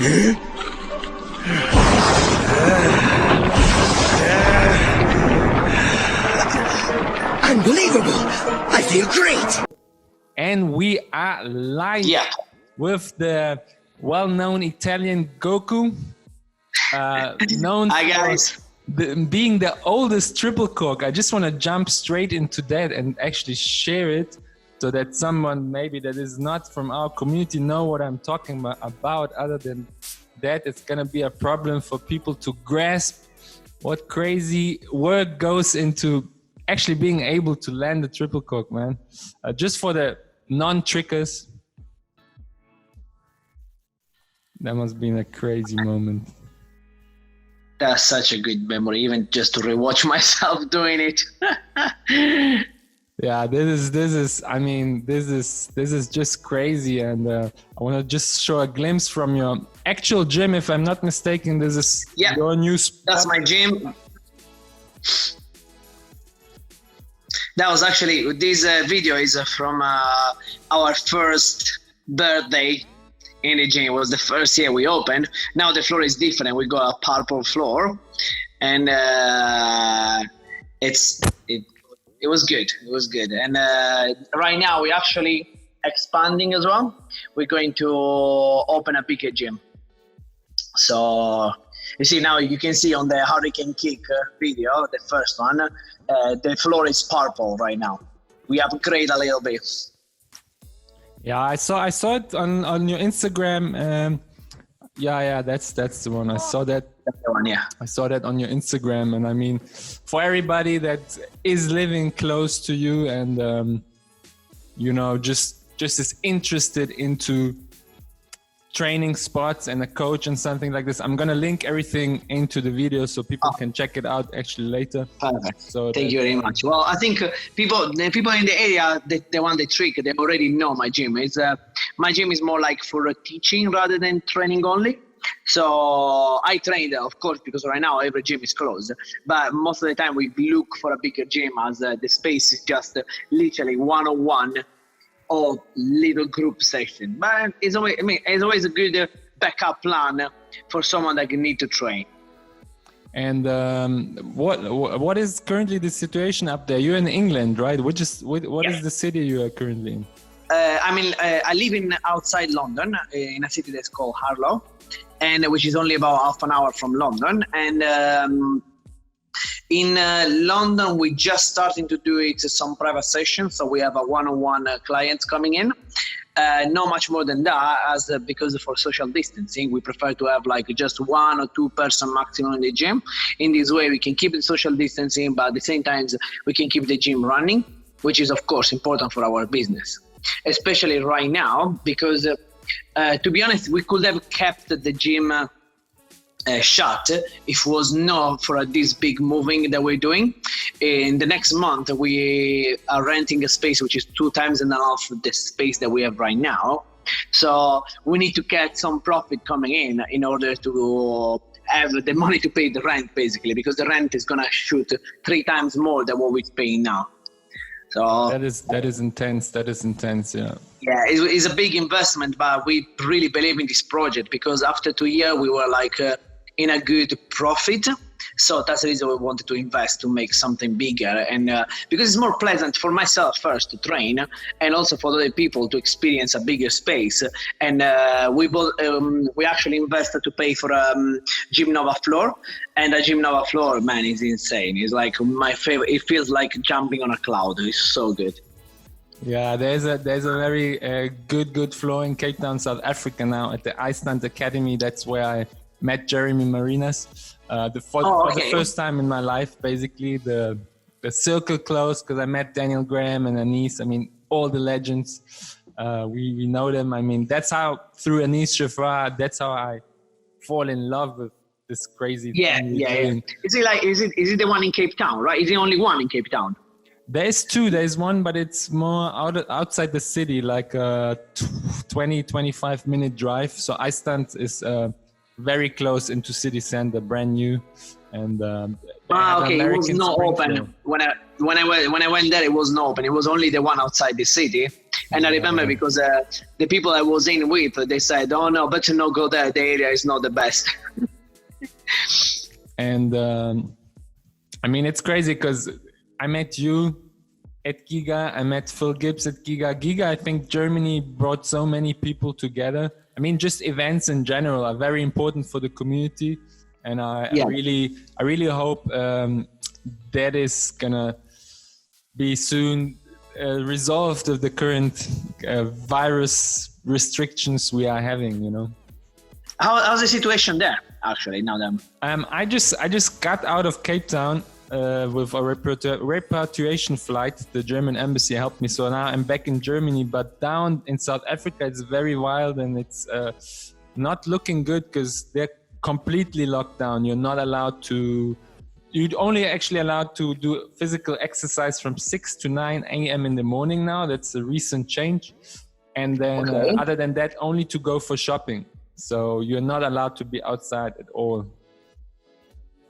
Unbelievable! I feel great! And we are live with the well-known Italian Goku, known for being the oldest triple cork. I just want to jump straight into that and actually share it so that someone maybe that is not from our community know what I'm talking about. Other than that, it's going to be a problem for people to grasp what crazy work goes into actually being able to land the triple cork, man. Just for the non-trickers, that must have been a crazy moment. That's such a good memory, even just to rewatch myself doing it. Yeah, this is just crazy, and I want to just show a glimpse from your actual gym, if I'm not mistaken. This is your new spot. That's my gym. That was actually, this video is from our first birthday in the gym. It was the first year we opened. Now the floor is different. We got a purple floor, and it was good. It was good. And right now we're actually expanding as well. We're going to open a bigger gym. So you see now, you can see on the Hurricane Kick video, the first one, the floor is purple right now. We upgrade a little bit. Yeah, I saw it on your Instagram. That's the one. I saw that. That's the one, yeah. I saw that on your Instagram, and I mean, for everybody that is living close to you and just is interested into training spots and a coach and something like this, I'm gonna link everything into the video so people can check it out actually later. Perfect. So thank you very much. Well, I think people in the area, they want the trick. They already know my gym. My gym is more like for teaching rather than training only. So I train there, of course, because right now every gym is closed. But most of the time we look for a bigger gym, as the space is just literally one-on-one or little group session. But it's always a good backup plan for someone that need to train. And what is currently the situation up there? You're in England, right? What is the city you are currently in? I live outside London, in a city that's called Harlow, and which is only about half an hour from London. And in London, we just starting to do it some private sessions. So we have a one-on-one clients coming in. Not much more than that, because for social distancing, we prefer to have like just 1 or 2 person maximum in the gym. In this way, we can keep the social distancing, but at the same time, we can keep the gym running, which is of course important for our business, especially right now, because to be honest, we could have kept the gym shut if it was not for this big moving that we're doing. In the next month, we are renting a space which is 2.5 times the space that we have right now. So we need to get some profit coming in order to have the money to pay the rent, basically, because the rent is gonna shoot 3 times more than what we're paying now. So that is intense. That is intense. Yeah. Yeah, it's a big investment, but we really believe in this project because after 2 years we were like in a good profit. So that's the reason we wanted to invest to make something bigger, and because it's more pleasant for myself first to train, and also for other people to experience a bigger space. And we actually invested to pay for a Gym Nova floor, and a Gym Nova floor, man, is insane. It's like my favorite. It feels like jumping on a cloud. It's so good. Yeah, there's a very good floor in Cape Town, South Africa now at the Iceland Academy. That's where I met Jeremy Marinas. For the first time in my life, basically, the circle closed because I met Daniel Graham and Anis. I mean, all the legends. We know them. I mean, that's how, through Anis Shafra, that's how I fall in love with this crazy thing. Yeah. Is it the one in Cape Town, right? Is the only one in Cape Town? There's 2. There's one, but it's more outside the city, like a 20-25 minute drive. So Iceland is very close into city center, brand new, and it was not open when I went there. It was not open. It was only the one outside the city, And I remember because the people I was in with, they said, "Oh no, better not go there. The area is not the best." And I mean, it's crazy because I met you at Giga. I met Phil Gibbs at Giga. Giga, I think Germany brought so many people together. I mean, just events in general are very important for the community. And I really hope that is gonna be soon resolved of the current virus restrictions we are having, you know. How's the situation there, actually, now then? I just got out of Cape Town with a repatriation flight. The German embassy helped me, so now I'm back in Germany. But down in South Africa, it's very wild and it's not looking good because they're completely locked down. You're not allowed to. You're only actually allowed to do physical exercise from 6 to 9 a.m. in the morning now. That's a recent change. And then other than that, only to go for shopping. So you're not allowed to be outside at all.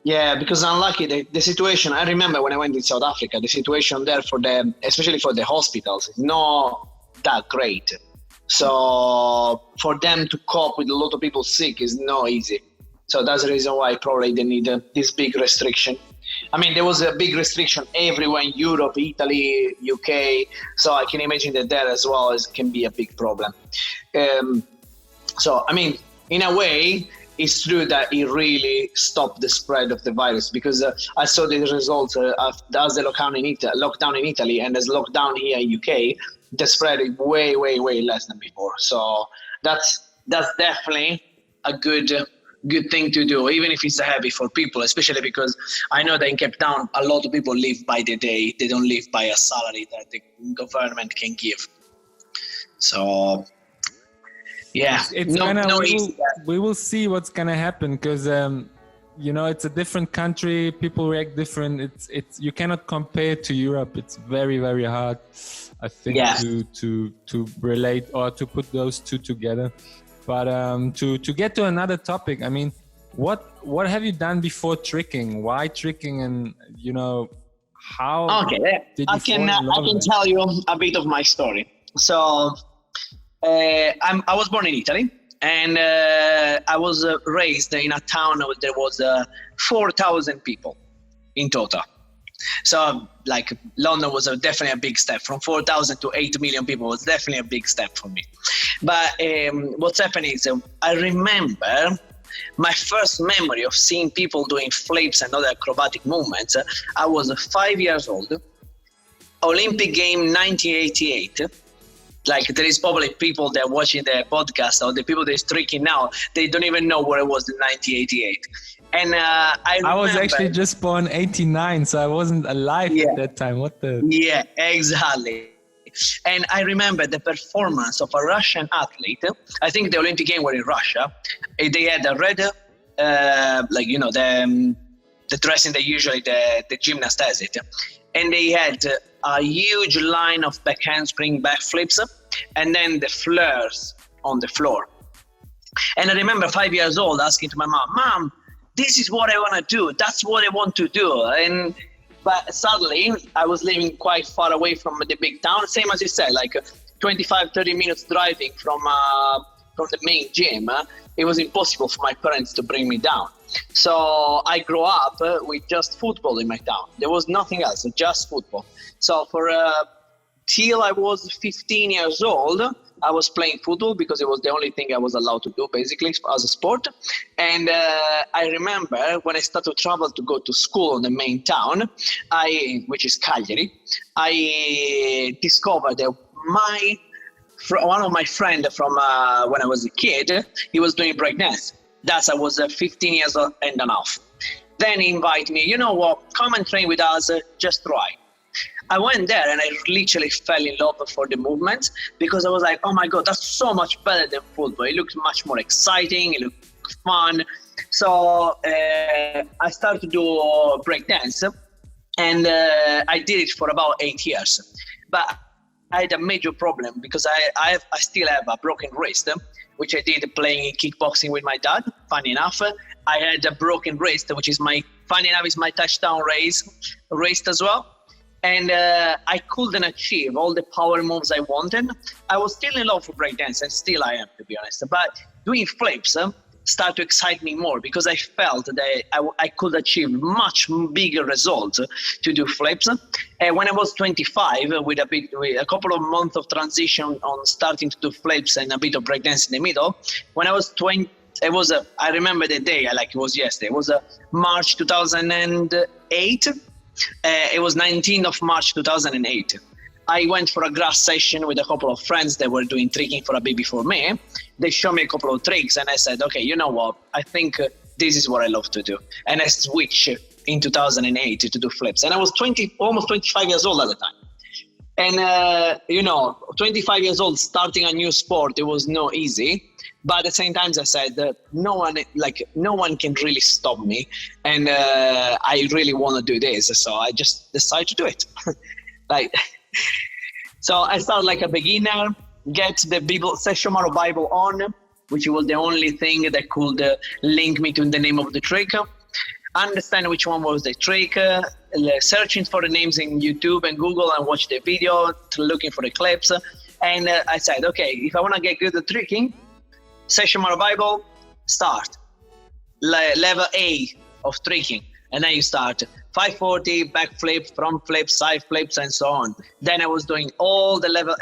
Yeah, because unlucky, the situation, I remember when I went in South Africa, the situation there for them, especially for the hospitals, is not that great. So for them to cope with a lot of people sick is not easy. So that's the reason why probably they need this big restriction. I mean, there was a big restriction everywhere in Europe, Italy, UK. So I can imagine that there as well can be a big problem. So, I mean, in a way, it's true that it really stopped the spread of the virus because I saw the results as the lockdown in Italy and as lockdown here in UK, the spread is way, way, way less than before. So that's definitely a good thing to do, even if it's heavy for people, especially because I know that in Cape Town, a lot of people live by the day. They don't live by a salary that the government can give. So, yeah, we will see what's gonna happen because you know, it's a different country. People react different. It's you cannot compare to Europe. It's very, very hard, I think, to relate or to put those two together. But to get to another topic, I mean, what have you done before tricking? Why tricking, and you know, how? Okay, I can tell you a bit of my story. So I was born in Italy, and I was raised in a town where there was 4,000 people in total. So like London was definitely a big step. From 4,000 to 8 million people was definitely a big step for me. But what's happening is I remember my first memory of seeing people doing flips and other acrobatic movements. I was 5 years old, Olympic game 1988. Like there is probably people that are watching the podcast or the people that is tricking now, they don't even know where it was in 1988. And I was actually just born 89, so I wasn't alive at that time. What the? Yeah, exactly. And I remember the performance of a Russian athlete. I think the Olympic Games were in Russia. They had a red, like, you know, the dressing that usually the gymnast has it. And they had a huge line of back handspring, back flips, and then the flares on the floor. And I remember 5 years old asking to my mom, this is what I want to do. That's what I want to do. But sadly, I was living quite far away from the big town. Same as you said, like 25, 30 minutes driving from the main gym. It was impossible for my parents to bring me down. So I grew up with just football in my town. There was nothing else, just football. So till I was 15 years old, I was playing football because it was the only thing I was allowed to do basically as a sport. And I remember when I started to travel to go to school in the main town, which is Cagliari, I discovered that one of my friends from when I was a kid, he was doing breakdance. I was 15 years old and a half. Then he invited me, you know what, come and train with us, just try. I went there and I literally fell in love for the movement because I was like, oh my God, that's so much better than football. It looked much more exciting. It looked fun. So I started to do breakdance and I did it for about 8 years. But I had a major problem because I still have a broken wrist, which I did playing kickboxing with my dad, funny enough. I had a broken wrist, which is my touchdown wrist as well. And I couldn't achieve all the power moves I wanted. I was still in love for breakdance, and still I am, to be honest. But doing flips started to excite me more, because I felt that I could achieve much bigger results to do flips. And when I was 25, with a couple of months of transition on starting to do flips and a bit of breakdance in the middle, when I was 20, I remember the day like it was yesterday. It was March 2008. It was 19th of March 2008. I went for a grass session with a couple of friends that were doing tricking for a bit before me. They showed me a couple of tricks, and I said, okay, you know what? I think this is what I love to do. And I switched in 2008 to do flips. And I was almost 25 years old at the time. And, 25 years old, starting a new sport, it was not easy. But at the same time, I said that no one can really stop me. And I really want to do this. So I just decided to do it. So I started like a beginner, get the Session Model Bible on, which was the only thing that could link me to the name of the trick. Understand which one was the trick, searching for the names in YouTube and Google and watch the video, looking for the clips. And I said, okay, if I want to get good at tricking, Session Model Bible, start. Level A of tricking. And then you start 540, backflip, front flip, side flips, and so on. Then I was doing all the level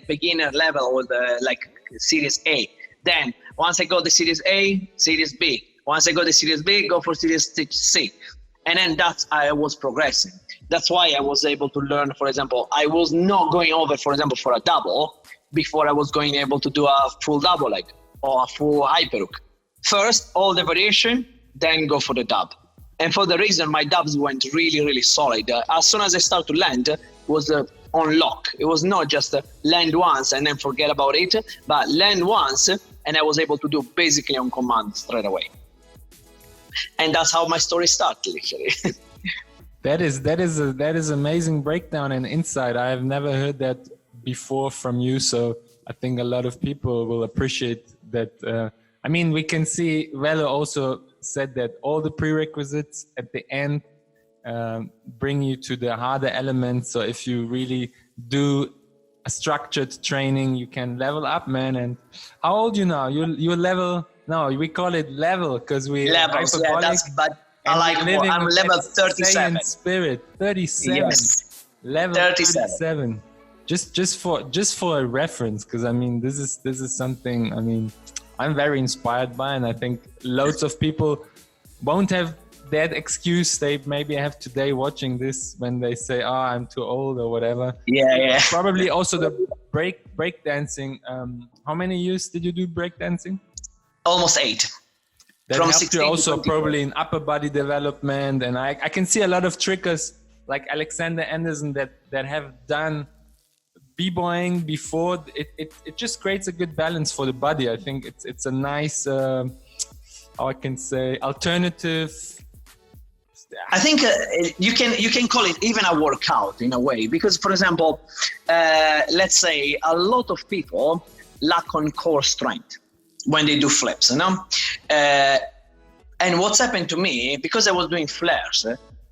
beginner level with like Series A. Then once I got the Series A, Series B. Once I got the Series B, go for Series C. And then that's how I was progressing. That's why I was able to learn, for example, I was not going over, for example, for a double before I was going able to do a full double leg or a full hyperhook. First, all the variation, then go for the dub. And for the reason my dubs went really, really solid. As soon as I started to land, it was on lock. It was not just land once and then forget about it, but land once and I was able to do basically on command straight away. And that's how my story started, literally. That is amazing breakdown and insight. I have never heard that before from you. So I think a lot of people will appreciate that. We can see Velo also said that all the prerequisites at the end bring you to the harder elements. So if you really do a structured training, you can level up, man. And how old are you now? You're level. No, we call it level because we levels. Yeah, that's but I like more. I'm level 37. Spirit 37. Yes. Level 37. Just for a reference, because this is something I'm very inspired by, and I think loads of people won't have that excuse they maybe have today watching this when they say, "Oh, I'm too old" or whatever. Yeah. Probably also the break dancing. How many years did you do break dancing? Almost 8. That From helped 16 you to also 24. probably in upper body development, and I can see a lot of trickers like Alexander Anderson that have done b-boying before. It just creates a good balance for the body. I think it's a nice how I can say alternative. I think you can call it even a workout in a way, because for example, let's say a lot of people lack on core strength when they do flips, and what's happened to me, because I was doing flares,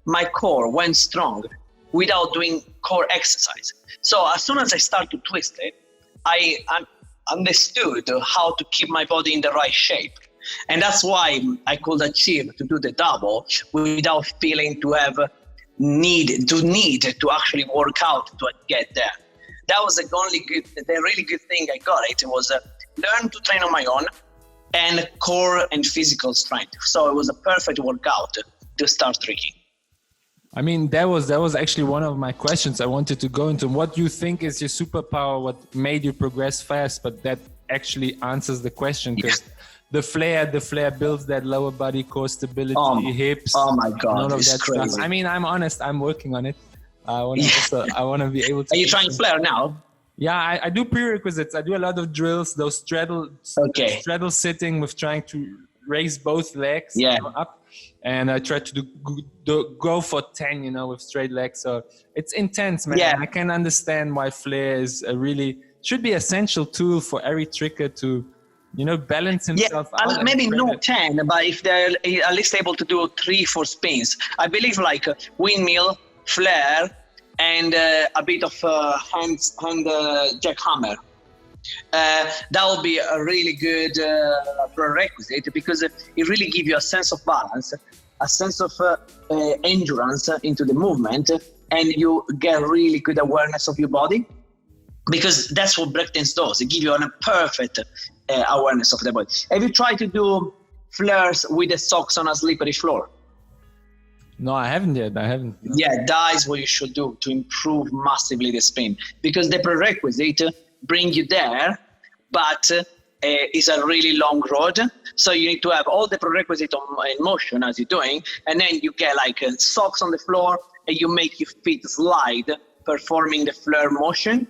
my core went strong without doing core exercise. So as soon as I started to twist it, I understood how to keep my body in the right shape. And that's why I could achieve to do the double without feeling to have need to actually work out to get there. That was the really good thing I got. It was learn to train on my own and core and physical strength. So it was a perfect workout to start tricking. That was actually one of my questions. I wanted to go into what you think is your superpower, what made you progress fast, but that actually answers the question, because the flare builds that lower body core stability, hips. Oh my God, all of it's that crazy. stuff. I'm honest, I'm working on it. I want to be able to. Are you trying flare now? Yeah, I do prerequisites. I do a lot of drills, those straddle sitting with trying to raise both legs up. And I try to go for 10, with straight legs. So it's intense, man. Yeah. I can understand why flare is should be essential tool for every tricker to, balance himself out. Maybe not 10, but if they're at least able to do 3-4 spins. I believe like windmill, flare, and a bit of hand jackhammer. That will be a really good prerequisite, because it really gives you a sense of balance, a sense of endurance into the movement, and you get really good awareness of your body, because that's what breakdance does. It gives you a perfect awareness of the body. Have you tried to do flares with the socks on a slippery floor? No, I haven't yet. No. Yeah, that is what you should do to improve massively the spin, because the prerequisite bring you there, but it's a really long road. So you need to have all the prerequisite in motion as you're doing, and then you get like socks on the floor, and you make your feet slide, performing the flare motion.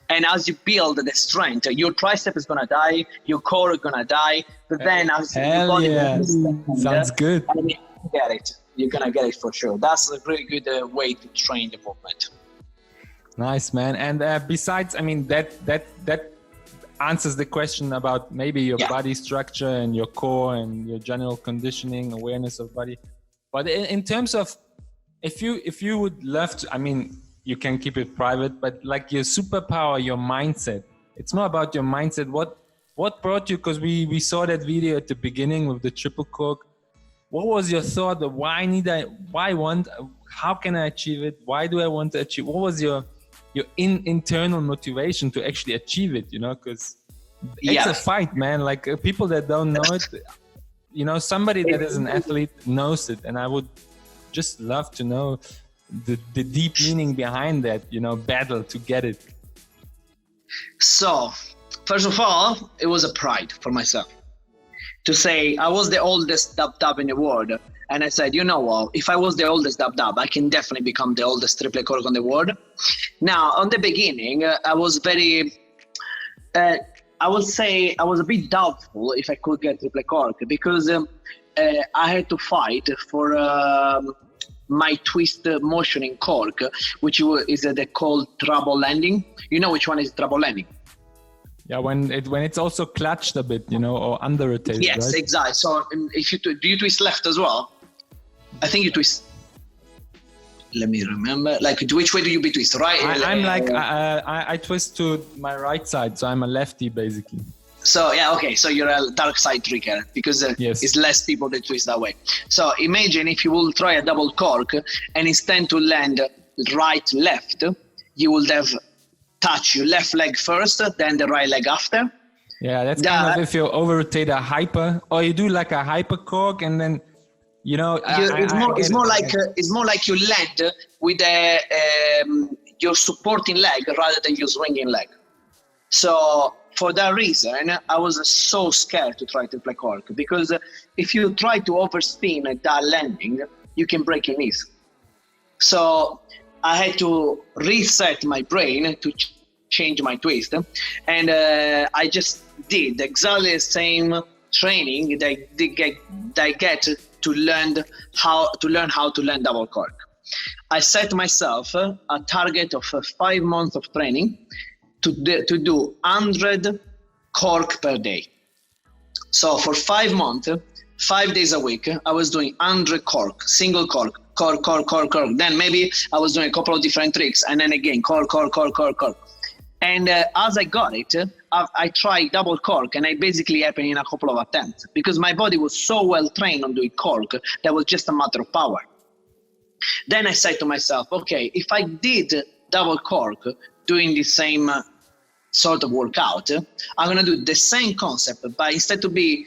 And as you build the strength, your tricep is gonna die, your core is gonna die, but then as your body sounds good. And you get it. You're gonna get it for sure. That's a really good way to train the movement. Nice, man. And besides, I mean, that answers the question about maybe your body structure and your core and your general conditioning, awareness of body. But in terms of, if you would love to, I mean, you can keep it private, but like your superpower, your mindset. It's more about your mindset. What brought you? Because we saw that video at the beginning with the Triple Cork. What was your thought? How can I achieve it? Why do I want to achieve? What was your internal motivation to actually achieve it? You know, because it's a fight, man. Like people that don't know it, you know, somebody that is an athlete knows it, and I would just love to know the deep meaning behind that, you know, battle to get it. So, first of all, it was a pride for myself to say I was the oldest dub in the world. And I said, you know what, if I was the oldest dub, I can definitely become the oldest triple cork on the world. Now, on the beginning, I was very, I would say I was a bit doubtful if I could get triple cork, because I had to fight for my twist motion in cork, which is called treble landing. You know which one is treble landing? Yeah, when it's also clutched a bit, you know, or under rotated. Yes, right? Exactly. So if you do you twist left as well? I think you twist. Let me remember. Like, which way do you be twist? Right? I twist to my right side, so I'm a lefty basically. So yeah, okay. So you're a dark side trigger, because it's less people that twist that way. So imagine if you will try a double cork, and instead to land right left, you will have touch your left leg first, then the right leg after. Yeah, that's kind of if you over rotate a hyper, or you do like a hyper cork, and then you know it's more like you land with your supporting leg rather than your swinging leg. So for that reason, I was so scared to try triple cork, because if you try to overspin that landing, you can break your knees. So I had to reset my brain to change my twist, and I just did exactly the same training that I get to learn how to land double cork. I set myself a target of 5 months of training to do 100 cork per day. So for 5 months, 5 days a week, I was doing 100 cork, single cork. Then maybe I was doing a couple of different tricks, and then again cork. And as I got it, I tried double cork, and it basically happened in a couple of attempts, because my body was so well trained on doing cork that was just a matter of power. Then I said to myself, okay, if I did double cork doing the same sort of workout, I'm gonna do the same concept, but instead to be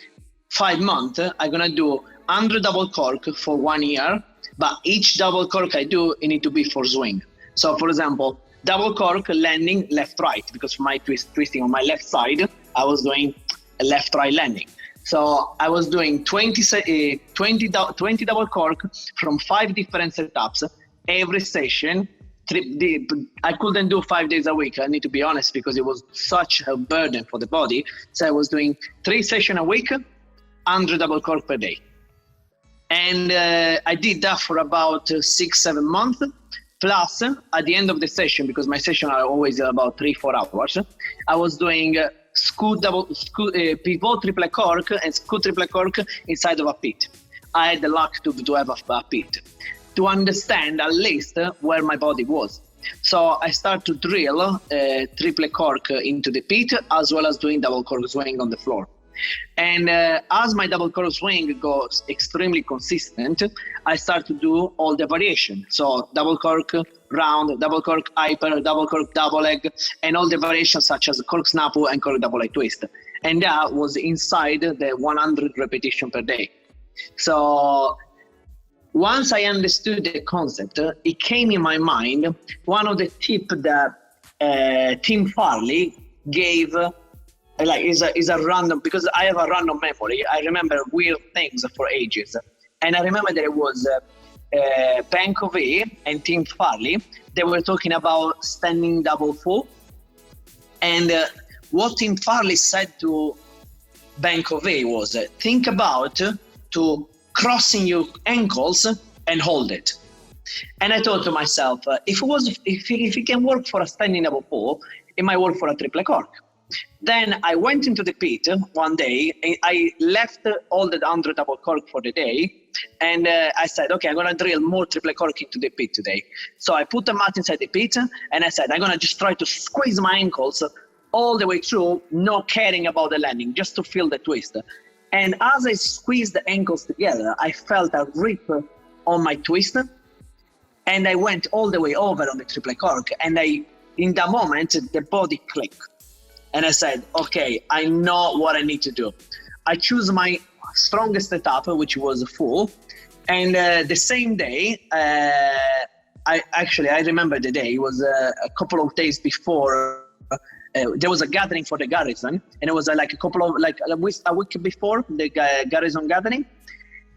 5 months, I'm gonna do 100 double cork for 1 year. But each double cork I do, it need to be for swing. So for example, double cork landing left-right, because for my twisting on my left side, I was doing a left-right landing. So I was doing 20 double cork from 5 different setups every session. I couldn't do 5 days a week, I need to be honest, because it was such a burden for the body. So I was doing 3 sessions a week, 100 double cork per day. And I did that for about 6-7 months. Plus, at the end of the session, because my sessions are always about 3-4 hours, I was doing pivot triple cork and scoot triple cork inside of a pit. I had the luck to have a pit. to understand at least where my body was. So I start to drill triple cork into the pit, as well as doing double cork swing on the floor. And as my double cork swing goes extremely consistent, I start to do all the variation. So double cork round, double cork hyper, double cork double leg, and all the variations such as cork snapu and cork double leg twist. And that was inside the 100 repetition per day. So once I understood the concept, it came in my mind one of the tips that Tim Farley gave. Like is a random, because I have a random memory. I remember weird things for ages, and I remember that it was Ben Covey and Tim Farley. They were talking about standing double full, and what Tim Farley said to Ben Covey was, think about to crossing your ankles and hold it. And I thought to myself, if it can work for a standing double full, it might work for a triple cork. Then I went into the pit one day. I left all the 100 double cork for the day, and I said, okay, I'm gonna drill more triple cork into the pit today. So I put the mat inside the pit, and I said, I'm gonna just try to squeeze my ankles all the way through, not caring about the landing, just to feel the twist. And as I squeezed the ankles together, I felt a rip on my twist, and I went all the way over on the triple cork, and in that moment, the body clicked. And I said, okay, I know what I need to do. I choose my strongest setup, which was full. And the same day, I remember the day. It was a couple of days before. There was a gathering for the garrison, and it was a week before the garrison gathering.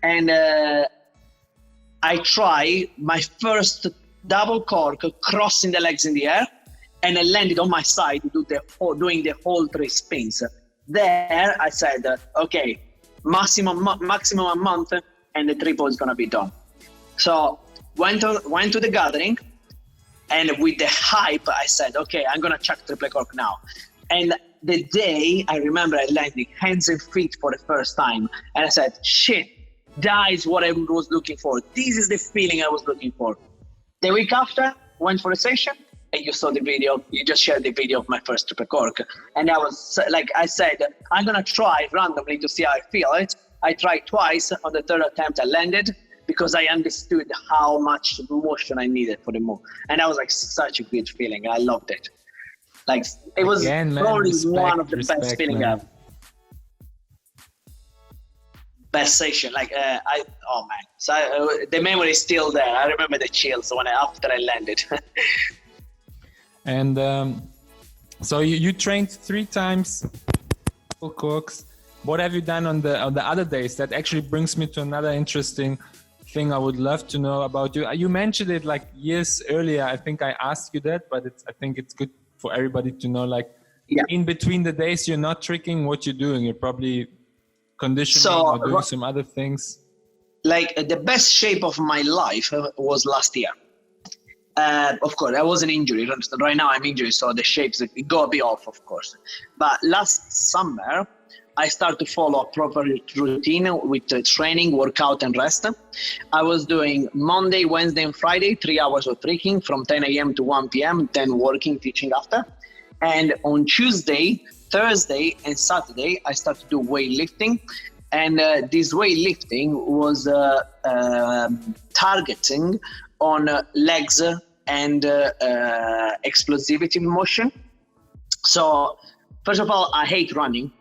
And I try my first double cork, crossing the legs in the air. And I landed on my side doing the whole 3 spins. There, I said, okay, maximum a month, and the triple is gonna be done. So went to the gathering, and with the hype, I said, okay, I'm gonna chuck triple cork now. And the day I remember, I landed hands and feet for the first time, and I said, shit, that is what I was looking for. This is the feeling I was looking for. The week after, went for a session. And you saw the video, you just shared the video of my first triple cork. And I was like, I said, I'm gonna try randomly to see how I feel it. I tried twice. On the third attempt, I landed because I understood how much motion I needed for the move. And that was like such a good feeling. I loved it. Like, it was probably one of the best feelings I've. Best session, oh man. So the memory is still there. I remember the chills after I landed. And so you trained 3 times triple corks. What have you done on the other days? That actually brings me to another interesting thing I would love to know about you. You mentioned it like years earlier. I think I asked you that, but I think it's good for everybody to know, in between the days you're not tricking, what you're doing. You're probably conditioning or doing some other things. Like the best shape of my life was last year. Of course, I wasn't injured. Right now I'm injured, so the shapes go a bit off, of course. But last summer, I started to follow a proper routine with training, workout, and rest. I was doing Monday, Wednesday, and Friday, 3 hours of tricking from 10 a.m. to 1 p.m., then working, teaching after. And on Tuesday, Thursday, and Saturday, I started to do weightlifting. And this weightlifting was targeting on legs and explosivity motion. So first of all, I hate running,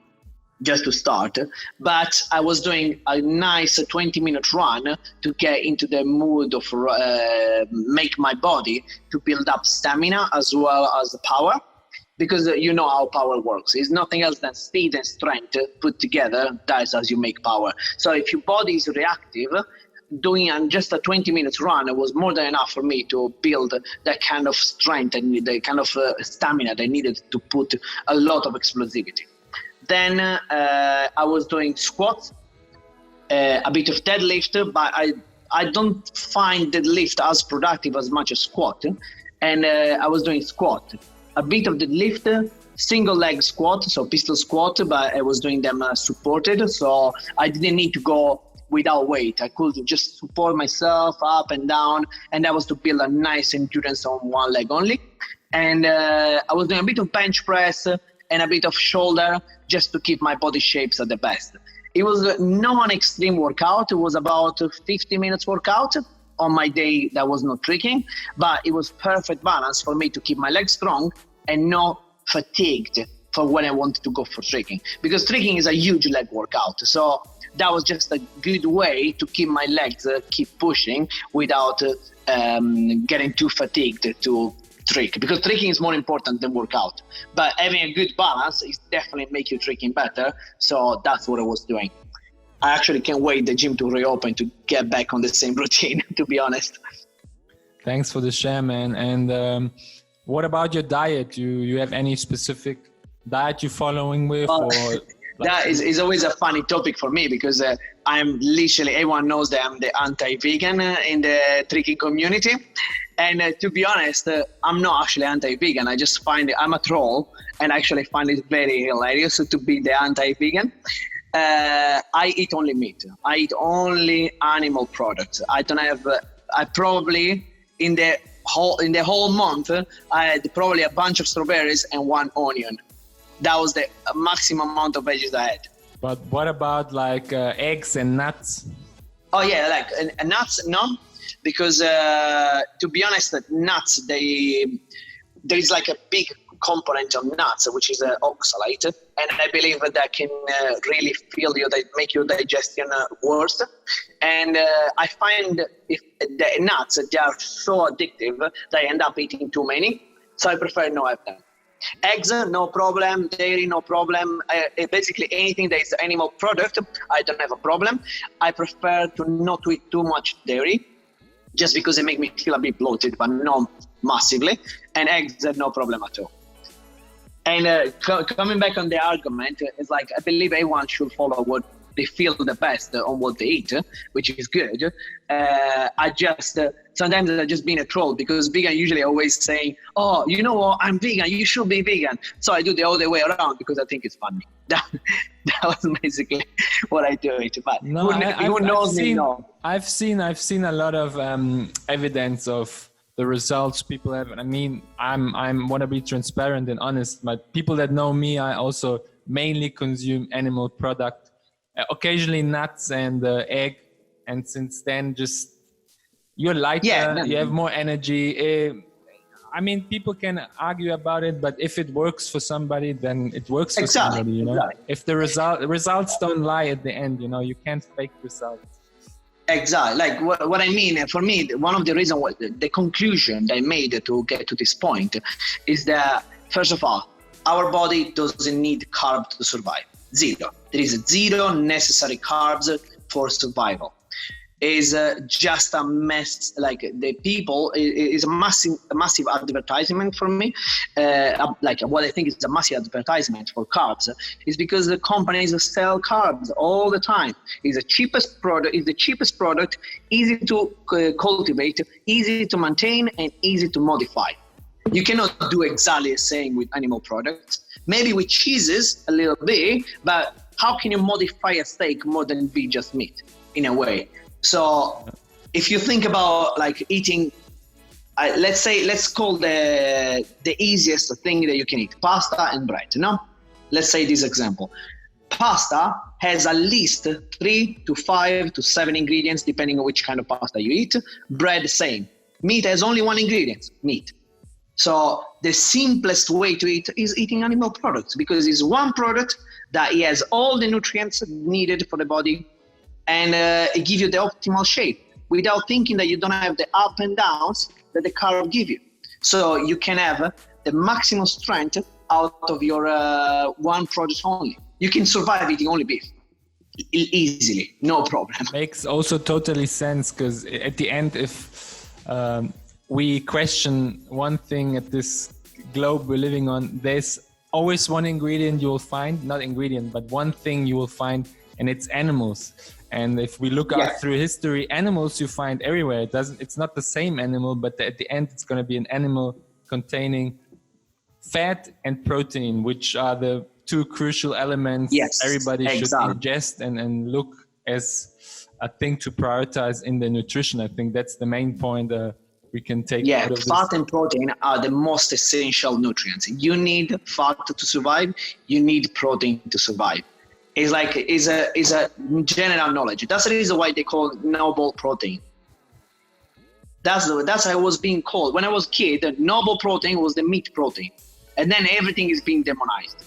just to start, but I was doing a nice 20-minute run to get into the mood of make my body to build up stamina as well as power, because you know how power works. It's nothing else than speed and strength put together. That's as you make power. So if your body is reactive, doing just a 20-minute run was more than enough for me to build that kind of strength and the kind of stamina that I needed to put a lot of explosivity. Then I was doing squats, a bit of deadlift, but I don't find deadlift as productive as much as squat. And I was doing squat, a bit of deadlift, single leg squat, so pistol squat, but I was doing them supported, so I didn't need to go without weight. I could just support myself up and down, and that was to build a nice endurance on one leg only. And I was doing a bit of bench press and a bit of shoulder just to keep my body shapes at the best. It was not an extreme workout. It was about 50 minutes workout on my day that was not tricking, but it was perfect balance for me to keep my legs strong and not fatigued for when I wanted to go for tricking, because tricking is a huge leg workout. So that was just a good way to keep my legs keep pushing without getting too fatigued to trick, because tricking is more important than workout, but having a good balance is definitely make you tricking better. So that's what I was doing. I actually can't wait the gym to reopen to get back on the same routine, to be honest. Thanks for the share, man. And what about your diet? You have any specific diet you're following with? Or that is always a funny topic for me, because I'm literally, everyone knows that I'm the anti-vegan in the tricking community. And to be honest, I'm not actually anti-vegan. I just find I'm a troll, and actually find it very hilarious to be the anti-vegan. I eat only meat. I eat only animal products. I don't have, I probably in the whole month, I had probably a bunch of strawberries and one onion. That was the maximum amount of veggies I had. But what about like eggs and nuts? Oh yeah, like nuts, no, because to be honest, nuts, there is like a big component of nuts, which is oxalate, and I believe that can really make your digestion worse. And I find if the nuts, they are so addictive that I end up eating too many, so I prefer not have them. Eggs, no problem. Dairy, no problem. Basically anything that is animal product, I don't have a problem. I prefer to not eat too much dairy, just because it makes me feel a bit bloated, but not massively. And eggs, no problem at all. And coming back on the argument, it's like I believe everyone should follow what they feel the best on what they eat, which is good. I just sometimes I just being a troll, because vegan usually always saying, "Oh, you know what? I'm vegan. You should be vegan." So I do the other way around because I think it's funny. That was basically what I do. But no, who knows me? No. I've seen a lot of evidence of the results people have. I mean, I'm want to be transparent and honest, but people that know me, I also mainly consume animal product, occasionally nuts and egg. And since then, just you're lighter, you have more energy. I mean, people can argue about it, but if it works for somebody, then it works for somebody, you know? Exactly. If the results don't lie at the end, you know, you can't fake results. Exactly. Like what I mean, for me, one of the reasons, the conclusion that I made to get to this point is that, first of all, our body doesn't need carbs to survive. Zero. There is zero necessary carbs for survival. Is just a mess. Like the people is a massive advertisement for me. Like what I think is a massive advertisement for carbs is because the companies sell carbs all the time. It's the cheapest product, easy to cultivate, easy to maintain, and easy to modify. You cannot do exactly the same with animal products. Maybe with cheeses a little bit, but how can you modify a steak more than be just meat in a way? So if you think about like eating, let's call the easiest thing that you can eat, pasta and bread, no? Let's say this example. Pasta has at least 3 to 5 to 7 ingredients, depending on which kind of pasta you eat. Bread, same. Meat has only 1 ingredient, meat. So the simplest way to eat is eating animal products, because it's one product that it has all the nutrients needed for the body, and it gives you the optimal shape without thinking that you don't have the up and downs that the carb give you. So you can have the maximum strength out of your one product only. You can survive eating only beef easily, no problem. Makes also totally sense, because at the end, if we question one thing at this globe we're living on, there's always one ingredient you will find, not ingredient, but one thing you will find, and it's animals. And if we look out through history, animals you find everywhere. It's not the same animal, but at the end, it's going to be an animal containing fat and protein, which are the 2 crucial elements everybody should ingest and look as a thing to prioritize in the nutrition. I think that's the main point we can take out of this. Fat and protein are the most essential nutrients. You need fat to survive. You need protein to survive. It's like is a general knowledge. That's the reason why they call noble protein. That's how it was being called when I was a kid. Noble protein was the meat protein, and then everything is being demonized.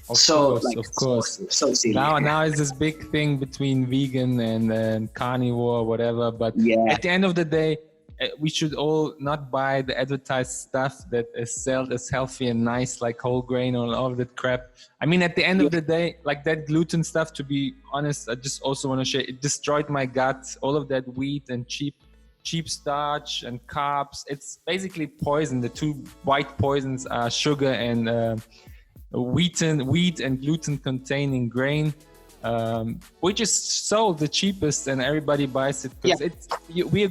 Of course. So silly. Now it's this big thing between vegan and carnivore, whatever. But at the end of the day, we should all not buy the advertised stuff that is sold as healthy and nice, like whole grain or all of that crap. I mean, at the end of the day, like that gluten stuff, to be honest, I just also want to share, it destroyed my gut. All of that wheat and cheap starch and carbs, it's basically poison. The two white poisons are sugar and wheat and gluten containing grain, which is sold the cheapest, and everybody buys it because we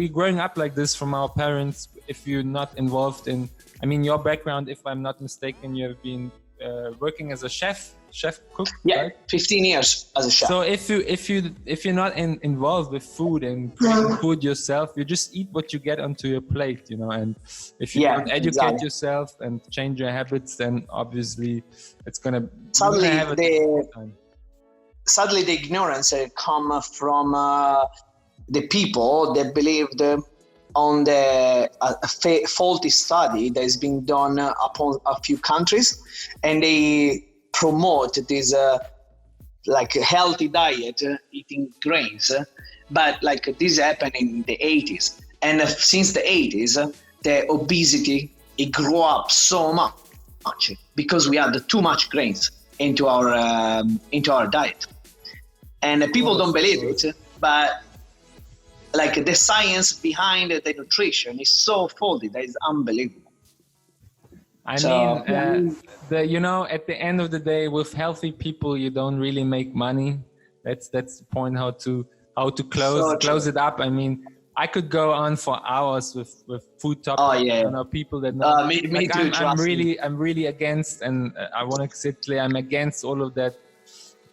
growing up like this from our parents. If you're not involved in, I mean, your background, if I'm not mistaken, you have been working as a chef cook, right? 15 years as a chef. So if you're not involved with food and creating food yourself, you just eat what you get onto your plate, and if you don't educate yourself and change your habits, then obviously it's gonna sadly the ignorance come from the people that believed on the faulty study that is being done upon a few countries, and they promote this like healthy diet, eating grains, but like this happened in the 80s, and since the 80s the obesity, it grew up so much because we had too much grains into our diet, and people don't believe it, but like the science behind the nutrition is so faulty that it's unbelievable. At the end of the day, with healthy people, you don't really make money. That's the point. How to close it up. I mean, I could go on for hours with food topics. People that know. Me too. I'm really against, and I want to sit clear. I'm against all of that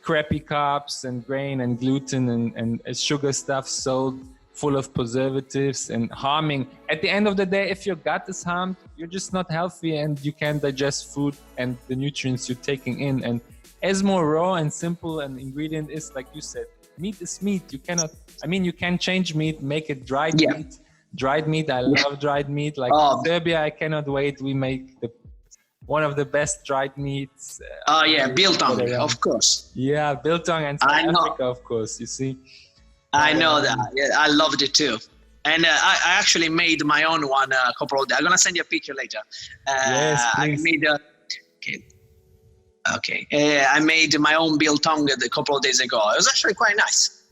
crappy carbs and grain and gluten and sugar stuff sold full of preservatives and harming. At the end of the day, if your gut is harmed, you're just not healthy and you can't digest food and the nutrients you're taking in. And as more raw and simple an ingredient is, like you said, meat is meat. You can change meat, make it dried meat. Dried meat, I love dried meat. Like in Serbia, I cannot wait. We make one of the best dried meats. Biltong, of course. Yeah, biltong and South Africa, of course, you see. I know that. Yeah, I loved it too. And I actually made my own one a couple of days. I'm going to send you a picture later. Yes, please. I made my own biltong a couple of days ago. It was actually quite nice.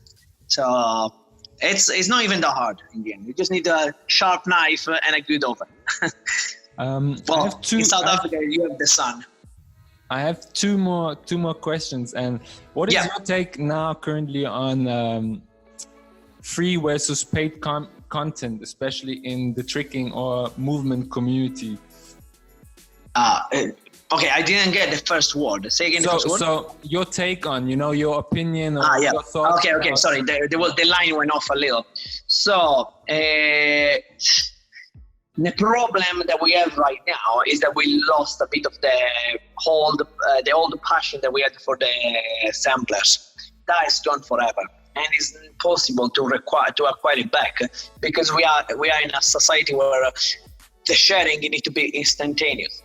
So it's not even that hard in the end. You just need a sharp knife and a good oven. In South Africa, you have the sun. I have two more questions. And what is your take now currently on free versus paid content, especially in the tricking or movement community? Okay, I didn't get the first word. Say again the first word. So your take on, your opinion or your thoughts. Okay. Sorry, the line went off a little. So the problem that we have right now is that we lost a bit of the old passion that we had for the samplers. That is gone forever, and it's impossible to acquire it back because we are in a society where the sharing need to be instantaneous.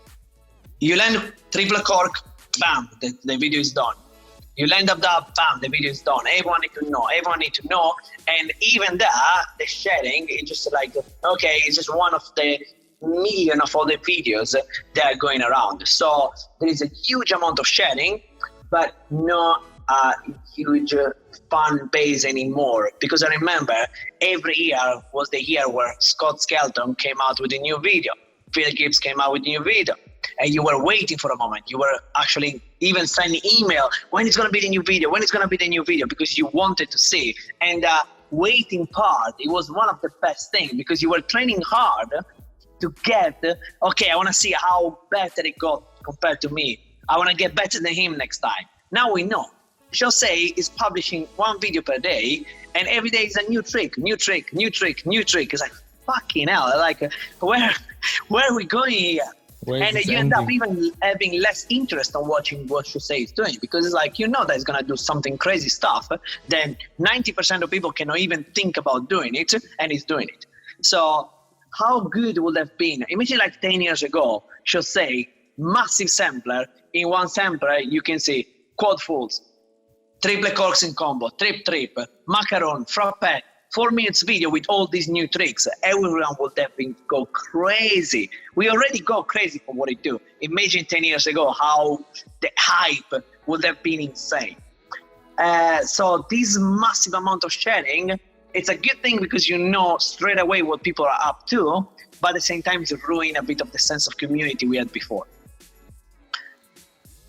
You land triple cork, bam, the video is done. You land up that, bam, the video is done. Everyone need to know. And even that, the sharing is just like, okay, it's just one of the million of all the videos that are going around. So there is a huge amount of sharing, but not a huge fan base anymore. Because I remember every year was the year where Scott Skelton came out with a new video. Phil Gibbs came out with a new video. And you were waiting for a moment. You were actually even sending email, when it's going to be the new video, because you wanted to see. And waiting part, it was one of the best things because you were training hard to get, okay, I want to see how better it got compared to me. I want to get better than him next time. Now we know. Jose is publishing one video per day, and every day is a new trick. It's like, fucking hell, like, where are we going here? And you end up even having less interest on watching what Jose is doing, because it's like, that he's gonna do something crazy stuff, then 90% of people cannot even think about doing it, and he's doing it. So how good would have been? Imagine like 10 years ago, Jose, massive sampler, in one sampler you can see quad fulls, triple corks in combo, trip, macaron, frappe, 4 minutes video with all these new tricks. Everyone would have been go crazy. We already go crazy for what it do. Imagine 10 years ago how the hype would have been insane. So this massive amount of sharing, it's a good thing because you know straight away what people are up to, but at the same time, it's ruining a bit of the sense of community we had before.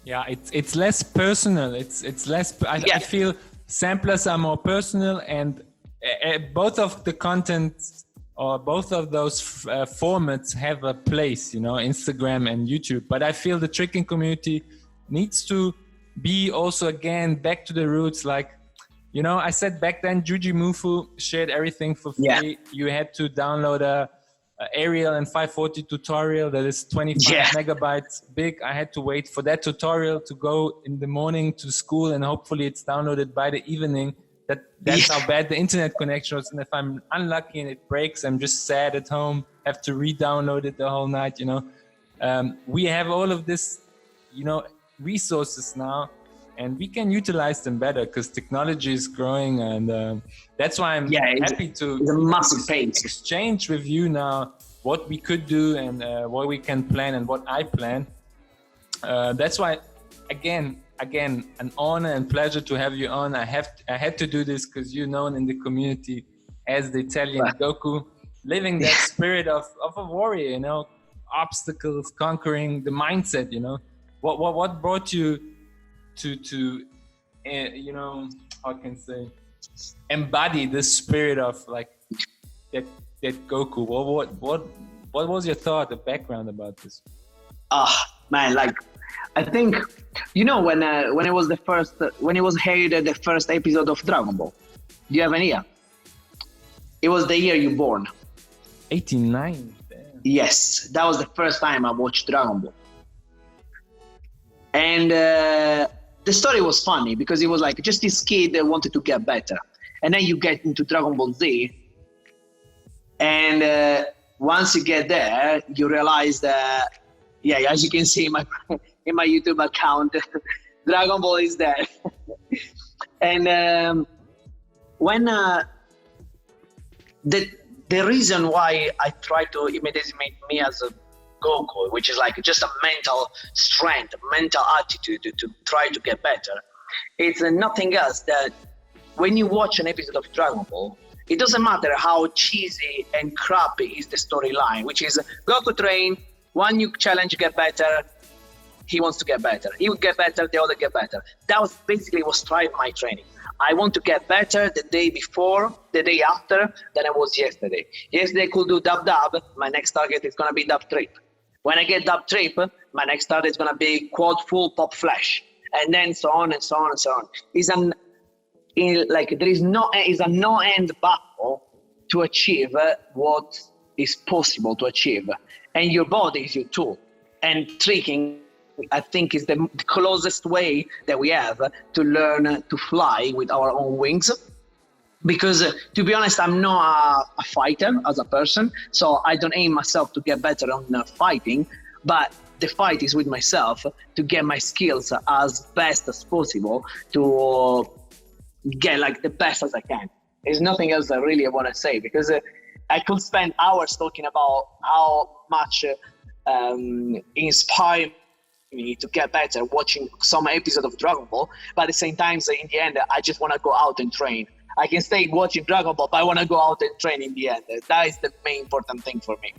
Yeah, it's less personal. It's less. I feel samplers are more personal, and both of the content or both of those formats have a place, Instagram and YouTube. But I feel the tricking community needs to be also again back to the roots. Like, I said back then, Juji Mufu shared everything for free. Yeah. You had to download a Arial and 540 tutorial that is 25 megabytes big. I had to wait for that tutorial to go in the morning to school, and hopefully it's downloaded by the evening. That's how bad the internet connection was. And if I'm unlucky and it breaks, I'm just sad at home, have to re-download it the whole night, We have all of this, resources now, and we can utilize them better because technology is growing. And that's why I'm happy to exchange with you now what we could do and what we can plan and what I plan. That's why, again, an honor and pleasure to have you on. I had to do this because you're known in the community as the Italian Goku, living that spirit of a warrior, obstacles, conquering, the mindset, What brought you to how can I say, embody this spirit of like that Goku? What was your thought, the background about this? Man, like, I think, when it was when it was aired the first episode of Dragon Ball, do you have an year? It was the year you born. 89. Damn. Yes, that was the first time I watched Dragon Ball. And the story was funny because it was like just this kid that wanted to get better. And then you get into Dragon Ball Z. And once you get there, you realize that, as you can see in my YouTube account, Dragon Ball is there. And when the reason why I try to imitate me as a Goku, which is like just a mental strength, mental attitude to try to get better, it's nothing else that when you watch an episode of Dragon Ball, it doesn't matter how cheesy and crappy is the storyline, which is Goku train, one new challenge, get better, he wants to get better. He would get better, the other get better. That was basically what driving my training. I want to get better the day before, the day after, than I was yesterday. Yesterday I could do dub, my next target is going to be dub trip. When I get dub trip, my next target is going to be quad full pop flash. And then so on and so on and so on. It's a no-end battle to achieve what is possible to achieve. And your body is your tool. And tricking, I think, is the closest way that we have to learn to fly with our own wings. Because to be honest, I'm not a fighter as a person, so I don't aim myself to get better on fighting, but the fight is with myself to get my skills as best as possible to get like the best as I can. There's nothing else I really want to say, because I could spend hours talking about how much inspired me to get better watching some episode of Dragon Ball, but at the same time, so in the end, I just want to go out and train. I can stay watching Dragon Ball, but I want to go out and train in the end. That is the main important thing for me.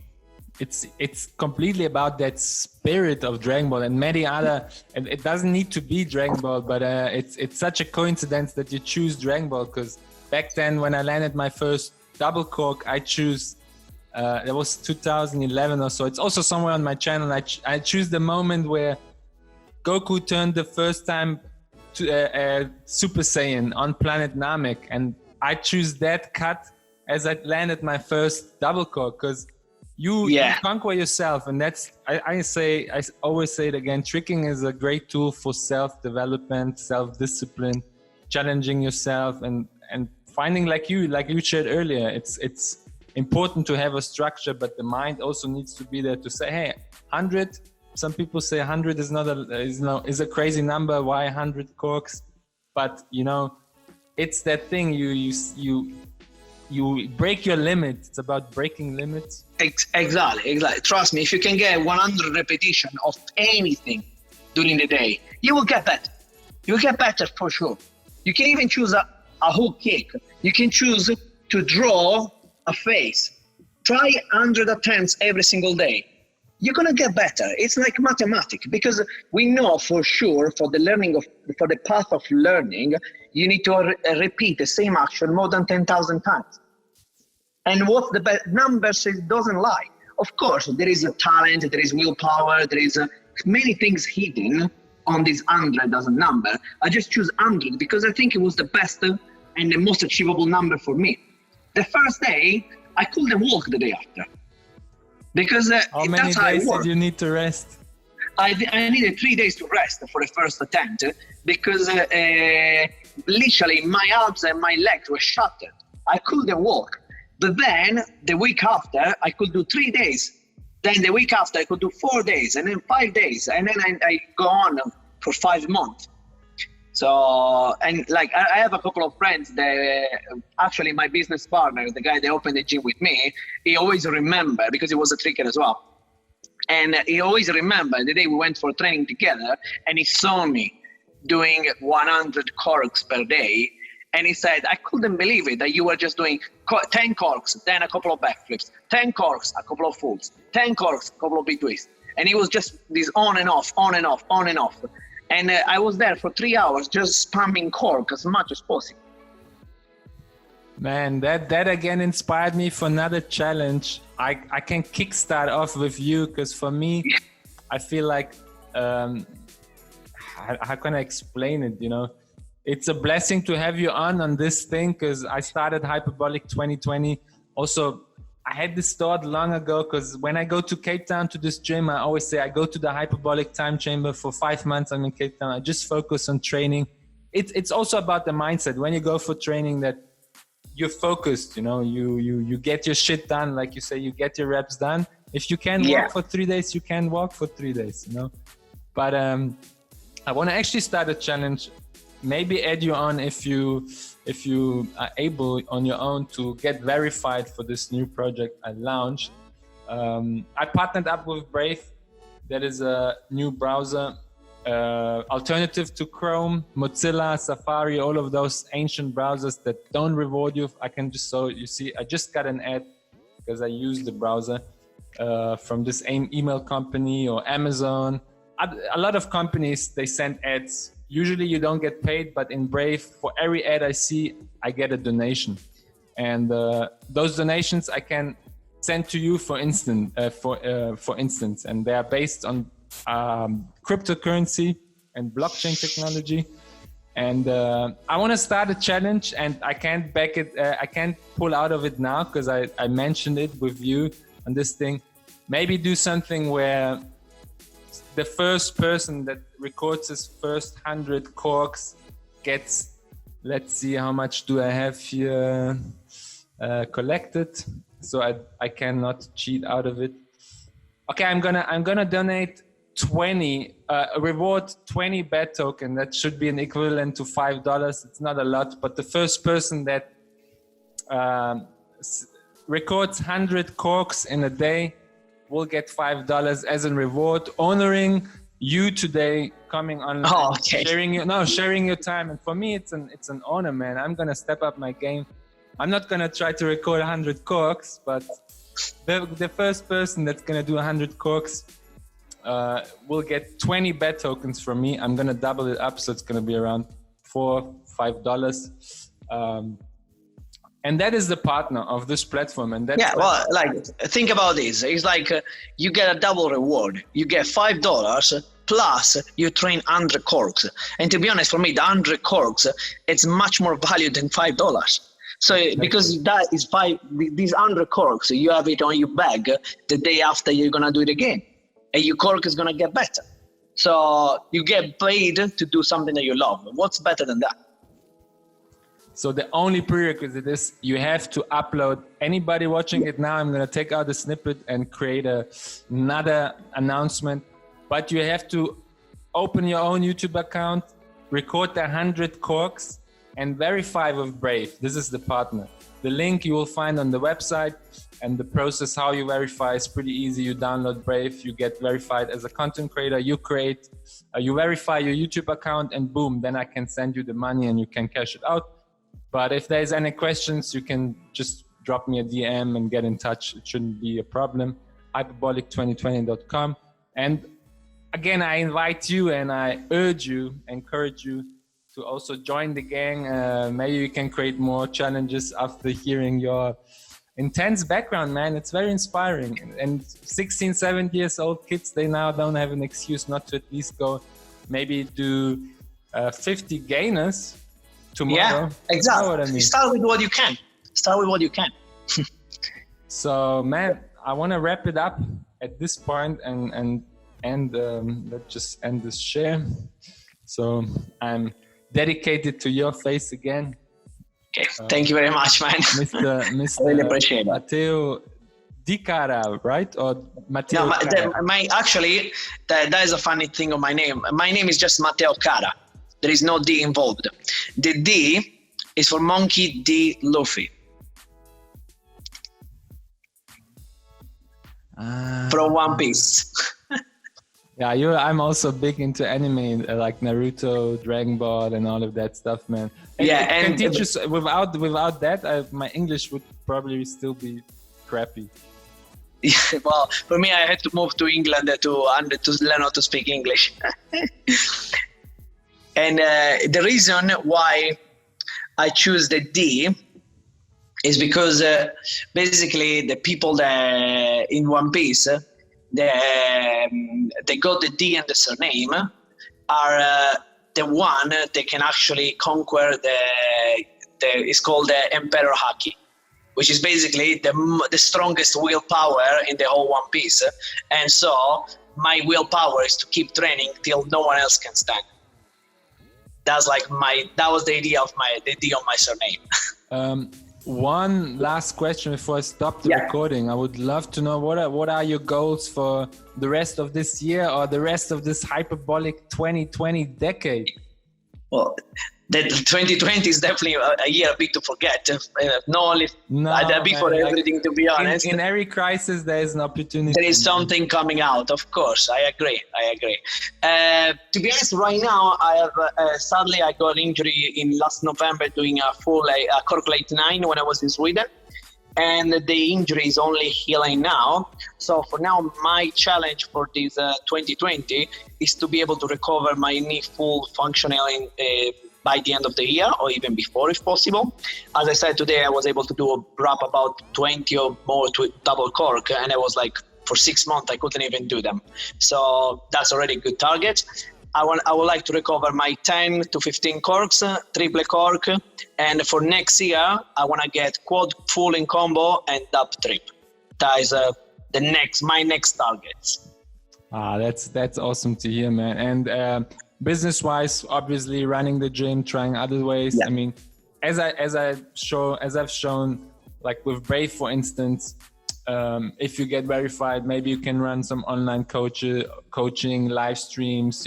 It's completely about that spirit of Dragon Ball and many other, and it doesn't need to be Dragon Ball, but it's such a coincidence that you choose Dragon Ball, because back then when I landed my first double cork, I choose, that was 2011 or so. It's also somewhere on my channel. I choose the moment where Goku turned the first time Super Saiyan on planet Namek, and I choose that cut as I landed my first double cork, because you conquer yourself, and that's I always say it again. Tricking is a great tool for self-development, self-discipline, challenging yourself, and finding, like you shared earlier. It's important to have a structure, but the mind also needs to be there to say, hey, 100. Some people say 100 is a crazy number. Why 100 corks? But it's that thing. You break your limit. It's about breaking limits. Exactly. Trust me, if you can get 100 repetition of anything during the day, you will get better. You'll get better for sure. You can even choose a hook kick. You can choose to draw a face. Try 100 attempts every single day. You're gonna get better. It's like mathematics, because we know for sure for the path of learning, you need to repeat the same action more than 10,000 times. And what's the best numbers? It doesn't lie. Of course, there is a talent, there is willpower, there is many things hidden on this 100 as a number. I just choose 100 because I think it was the best and the most achievable number for me. The first day, I couldn't walk the day after. Because how many days did you need to rest? I needed 3 days to rest for the first attempt, because literally my arms and my legs were shattered. I couldn't walk. But then the week after, I could do 3 days. Then the week after, I could do 4 days, and then 5 days, and then I go on for 5 months. So, and like I have a couple of friends that actually my business partner, the guy that opened the gym with me, he always remember, because he was a tricker as well. And he always remember the day we went for training together, and he saw me doing 100 corks per day. And he said, I couldn't believe it that you were just doing 10 corks, then a couple of backflips, 10 corks, a couple of fulls, 10 corks, a couple of big twists. And it was just this on and off, on and off, on and off. And I was there for 3 hours just spamming cork as much as possible. Man, that again inspired me for another challenge. I can kickstart off with you, because for me, I feel like, how can I explain it, It's a blessing to have you on this thing, because I started Hyperbolic 2020. Also, I had this thought long ago, because when I go to Cape Town to this gym, I always say I go to the Hyperbolic time chamber for 5 months. I'm in Cape Town. I just focus on training. It's also about the mindset. When you go for training, that you're focused, you get your shit done. Like you say, you get your reps done. If you can walk for 3 days, you can walk for 3 days, But I want to actually start a challenge. Maybe add you on if you are able on your own to get verified for this new project I launched. I partnered up with Brave. That is a new browser, alternative to Chrome, Mozilla, Safari, all of those ancient browsers that don't reward you. I can just, so you see, I just got an ad because I used the browser from this email company or Amazon. A lot of companies, they send ads. Usually you don't get paid, but in Brave, for every ad I see, I get a donation. And those donations I can send to you for instance, and they are based on cryptocurrency and blockchain technology. And I want to start a challenge, and I can't back it. I can't pull out of it now because I mentioned it with you on this thing. Maybe do something where the first person that records his first 100 corks gets, let's see, how much do I have here collected, so I cannot cheat out of it. Okay, I'm gonna donate 20 reward 20 bet token. That should be an equivalent to $5. It's not a lot, but the first person that records 100 corks in a day will get $5 as a reward, honoring you today, coming on, sharing your time. And for me, it's an honor, man. I'm gonna step up my game. I'm not gonna try to record 100 corks, but the first person that's gonna do 100 corks will get 20 bet tokens from me. I'm gonna double it up, so it's gonna be around $4-5. And that is the partner of this platform. And that's like, think about this. It's like you get a double reward. You get $5 plus you train 100 corks. And to be honest, for me, the 100 corks, it's much more value than $5. So because that is these 100 corks, you have it on your bag the day after you're going to do it again. And your cork is going to get better. So you get paid to do something that you love. What's better than that? So the only prerequisite is you have to upload. Anybody watching it now, I'm going to take out a snippet and create another announcement. But you have to open your own YouTube account, record the 100 corks, and verify with Brave. This is the partner. The link you will find on the website, and the process how you verify is pretty easy. You download Brave, you get verified as a content creator, you verify your YouTube account, and boom, then I can send you the money and you can cash it out. But if there's any questions, you can just drop me a DM and get in touch. It shouldn't be a problem. Hyperbolic2020.com. And again, I invite you and I encourage you to also join the gang. Maybe you can create more challenges after hearing your intense background, man. It's very inspiring. And 16, 17 years old kids, they now don't have an excuse not to at least go maybe do 50 gainers tomorrow. Yeah, exactly. You know what I mean? Start with what you can. So, man, I want to wrap it up at this point and let's just end this share. So I'm dedicated to your face again. Okay, thank you very much, man. Mr. I really appreciate it. Matteo Cara, right? Or Matteo Cara? That is a funny thing of my name. My name is just Matteo Cara. There is no D involved. The D is for Monkey D. Luffy. From One Piece. Yeah, I'm also big into anime, like Naruto, Dragon Ball, and all of that stuff, man. And can teach us without that, my English would probably still be crappy. Yeah, well, for me, I had to move to England to learn how to speak English. And the reason why I choose the D is because basically the people that in One Piece, they got the D and the surname, are the one that can actually conquer it's called the Emperor Haki, which is basically the strongest willpower in the whole One Piece. And so my willpower is to keep training till no one else can stand. That was the idea of the D on my surname. One last question before I stop the recording. I would love to know what are your goals for the rest of this year or the rest of this Hyperbolic 2020 decade? Well, the 2020 is definitely a year a bit to forget. Before everything, to be honest. In every crisis, there is an opportunity. There is something coming out, of course. I agree. To be honest, right now, I have sadly I got injury in last November doing a full Cork Late 9 when I was in Sweden. And the injury is only healing now. So for now, my challenge for this 2020 is to be able to recover my knee full functional by the end of the year, or even before if possible. As I said today, I was able to wrap about 20 or more to double cork, and I was like, for 6 months, I couldn't even do them. So that's already a good target. I would like to recover my 10 to 15 corks, triple cork, and for next year, I want to get quad full in combo and dub trip. That is my next target. That's awesome to hear, man. And business-wise, obviously running the gym, trying other ways. Yeah. I mean, as I've shown, like with Brave, for instance, if you get verified, maybe you can run some online coaching, live streams.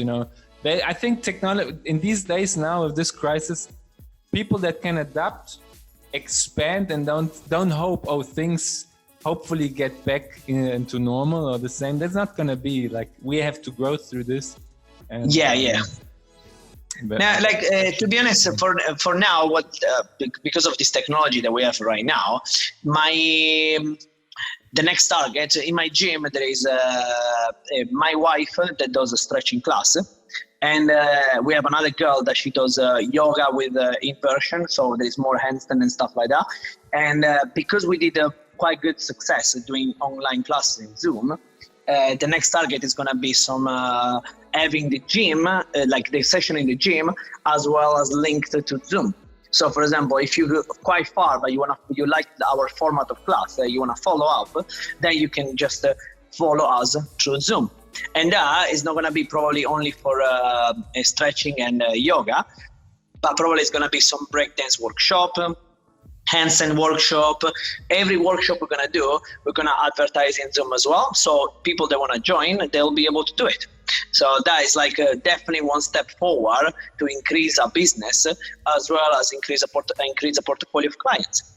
I think technology in these days now of this crisis, people that can adapt, expand, and don't hope things hopefully get back into normal or the same. That's not gonna be like, we have to grow through this. And, But now, to be honest, for now, because of this technology that we have right now, the next target in my gym, there is my wife that does a stretching class, and we have another girl that she does yoga with inversion, so there's more handstand and stuff like that. And because we did a quite good success doing online classes in Zoom, the next target is going to be some having the gym, like the session in the gym, as well as linked to Zoom. So, for example, if you're quite far, but you like our format of class, you want to follow up, then you can just follow us through Zoom. And that is not going to be probably only for stretching and yoga, but probably it's going to be some breakdance workshop, handstand workshop. Every workshop we're going to do, we're going to advertise in Zoom as well. So people that want to join, they'll be able to do it. So that is like definitely one step forward to increase our business as well as increase a portfolio of clients.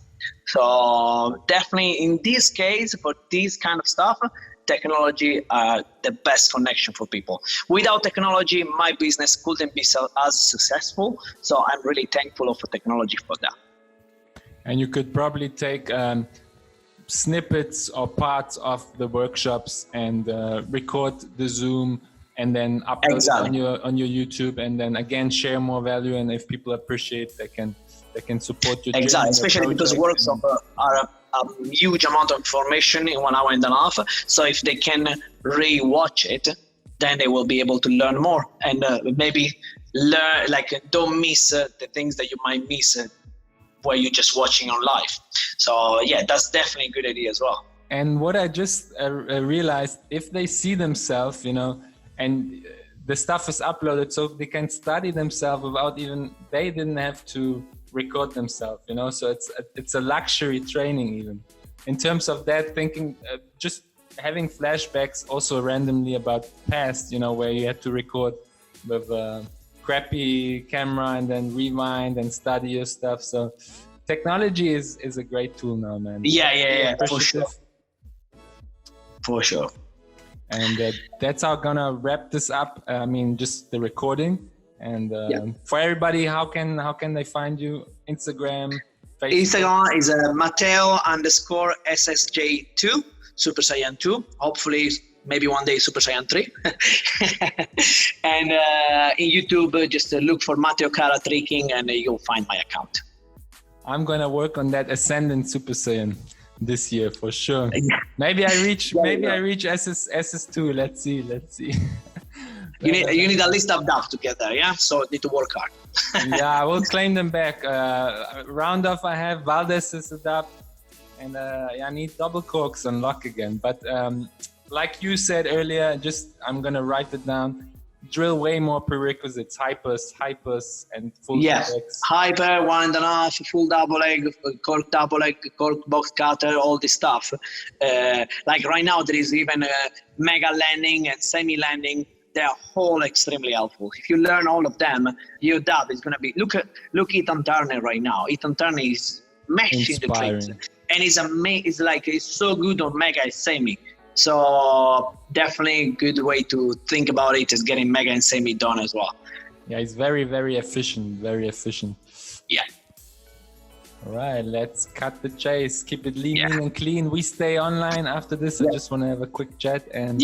So definitely in this case, for this kind of stuff, technology are the best connection for people. Without technology, my business couldn't be as successful. So I'm really thankful for technology for that. And you could probably take snippets or parts of the workshops and record the Zoom and then upload it on your YouTube, and then again share more value. And if people appreciate, they can support your exactly, especially because workshops are a huge amount of information in 1 hour and a half. So if they can re-watch it, then they will be able to learn more and maybe learn, like don't miss the things that you might miss where you're just watching on live. So yeah, that's definitely a good idea as well. And what I just realized, if they see themselves, and the stuff is uploaded, so they can study themselves without they didn't have to record themselves, so it's a luxury training even. In terms of that, thinking, just having flashbacks also randomly about past, where you had to record with a crappy camera and then rewind and study your stuff. So technology is a great tool now, man. Yeah, for sure. And that's how gonna wrap this up. I mean, just the recording. And for everybody, how can they find you? Instagram, Facebook? Instagram is Matteo_SSJ2, Super Saiyan 2. Hopefully, maybe one day Super Saiyan 3. And in YouTube, just look for Matteo Cara Tricking, and you'll find my account. I'm gonna work on that Ascendant Super Saiyan this year for sure. Maybe I reach SS2. Let's see. You need a list of DAF together, yeah? So need to work hard. Yeah, I will claim them back. Round off I have, Valdez is a DAF, and I need double corks on lock again. But like you said earlier, I'm gonna write it down. Drill way more prerequisites, hypers, and full corks. Hyper, 1.5, full double leg, cork double leg, cork box cutter, all this stuff. Like right now, there is even mega landing and semi landing. They're all extremely helpful. If you learn all of them, your dub is going to be... Look Ethan Turner right now. Ethan Turner is mashing the tricks. And it's so good on mega and semi. So definitely a good way to think about it is getting mega and semi done as well. Yeah, he's very, very efficient. Yeah. All right, let's cut the chase. Keep it lean and clean. We stay online after this. I just want to have a quick chat and...